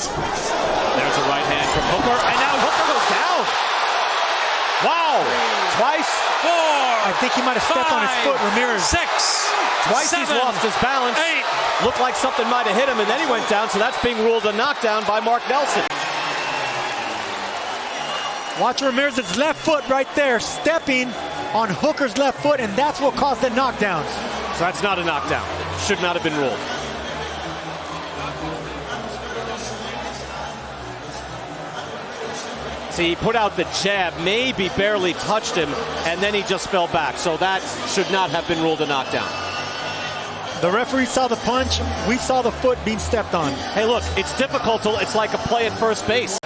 There's a right hand from Hooker, and now Hooker goes down. Wow. Twice. 4. I think he might have stepped on his foot, Ramirez. 6. Twice 7, he's lost his balance. 8. Looked like something might have hit him, and then he went down, so that's being ruled a knockdown by Mark Nelson. Watch Ramirez's left foot right there, stepping on Hooker's left foot, and that's what caused the knockdown. So that's not a knockdown. Should not have been ruled. See, he put out the jab, maybe barely touched him, and then he just fell back. So that should not have been ruled a knockdown. The referee saw the punch. We saw the foot being stepped on. Hey, look, it's difficult. It's like a play at first base.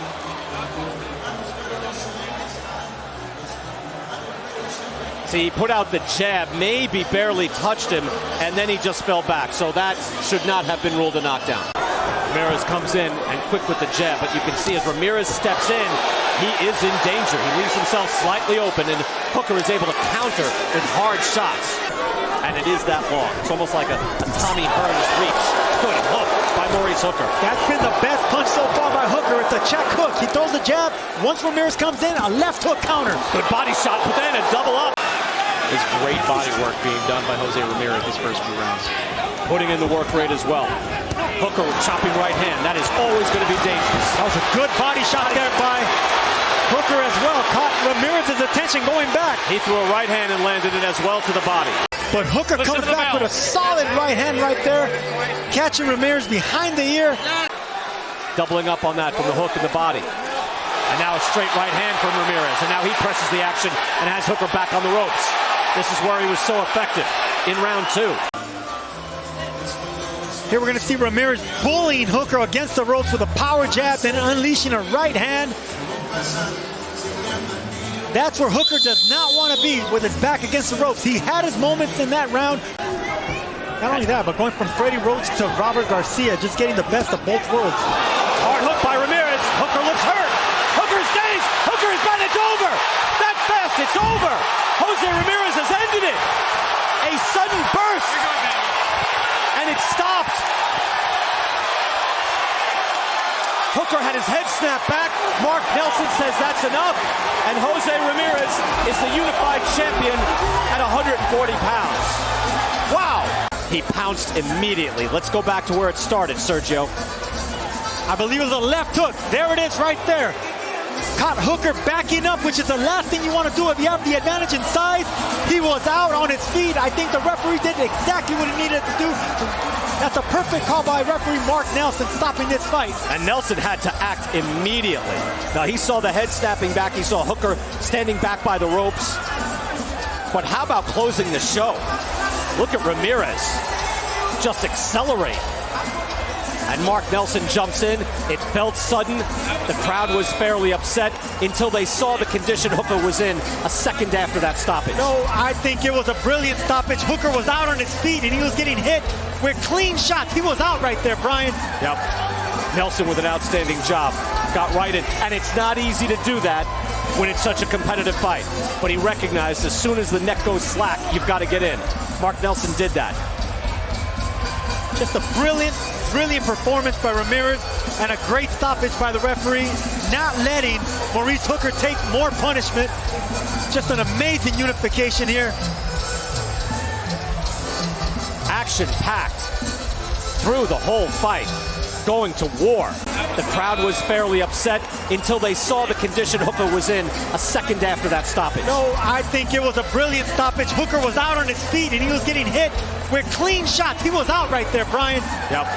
See, he put out the jab, maybe barely touched him, and then he just fell back. So that should not have been ruled a knockdown. Ramirez comes in and quick with the jab, but you can see as Ramirez steps in, he is in danger. He leaves himself slightly open, and Hooker is able to counter with hard shots. And it is that long. It's almost like a Tommy Hearns reach. Good hook by Maurice Hooker. That's been the best punch so far by Hooker. It's a check hook. He throws the jab. Once Ramirez comes in, a left hook counter. Good body shot, but then a double up. There's great body work being done by Jose Ramirez his first few rounds. Putting in the work rate as well. Hooker with chopping right hand. That is always going to be dangerous. That was a good body shot there by Hooker as well. Caught Ramirez's attention going back. He threw a right hand and landed it as well to the body. But Hooker comes back with a solid right hand right there. Catching Ramirez behind the ear. Doubling up on that from the hook in the body. And now a straight right hand from Ramirez. And now he presses the action and has Hooker back on the ropes. This is where he was so effective in round 2. Here we're going to see Ramirez bullying Hooker against the ropes with a power jab, then unleashing a right hand. That's where Hooker does not want to be, with his back against the ropes. He had his moments in that round. Not only that, but going from Freddie Roach to Robert Garcia, just getting the best of both worlds. Hard hook by Ramirez. Hooker looks hurt. Hooker stays. Hooker is done. It's over. That fast. It's over. Jose Ramirez has ended it. A sudden burst. And it stopped. Hooker had his head snapped back. Mark Nelson says that's enough. And Jose Ramirez is the unified champion at 140 pounds. Wow. He pounced immediately. Let's go back to where it started, Sergio. I believe it was a left hook. There it is right there. Caught Hooker backing up, which is the last thing you want to do if you have the advantage in size. He was out on his feet. I think the referee did exactly what he needed to do. That's a perfect call by referee Mark Nelson, stopping this fight. And Nelson had to act immediately. Now, he saw the head snapping back. He saw Hooker standing back by the ropes. But how about closing the show? Look at Ramirez just accelerate. And Mark Nelson jumps in. It felt sudden. The crowd was fairly upset until they saw the condition Hooker was in a second after that stoppage. No, I think it was a brilliant stoppage. Hooker was out on his feet and he was getting hit with clean shots. He was out right there, Brian. Yep. Nelson with an outstanding job. Got right in. And it's not easy to do that when it's such a competitive fight. But he recognized as soon as the neck goes slack, you've got to get in. Mark Nelson did that. Just a brilliant performance by Ramirez and a great stoppage by the referee, not letting Maurice Hooker take more punishment. Just an amazing unification here. Action-packed through the whole fight, going to war. The crowd was fairly upset until they saw the condition Hooker was in a second after that stoppage. No, I think it was a brilliant stoppage. Hooker was out on his feet and he was getting hit with clean shots. He was out right there, Brian. Yep.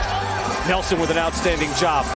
Nelson with an outstanding job.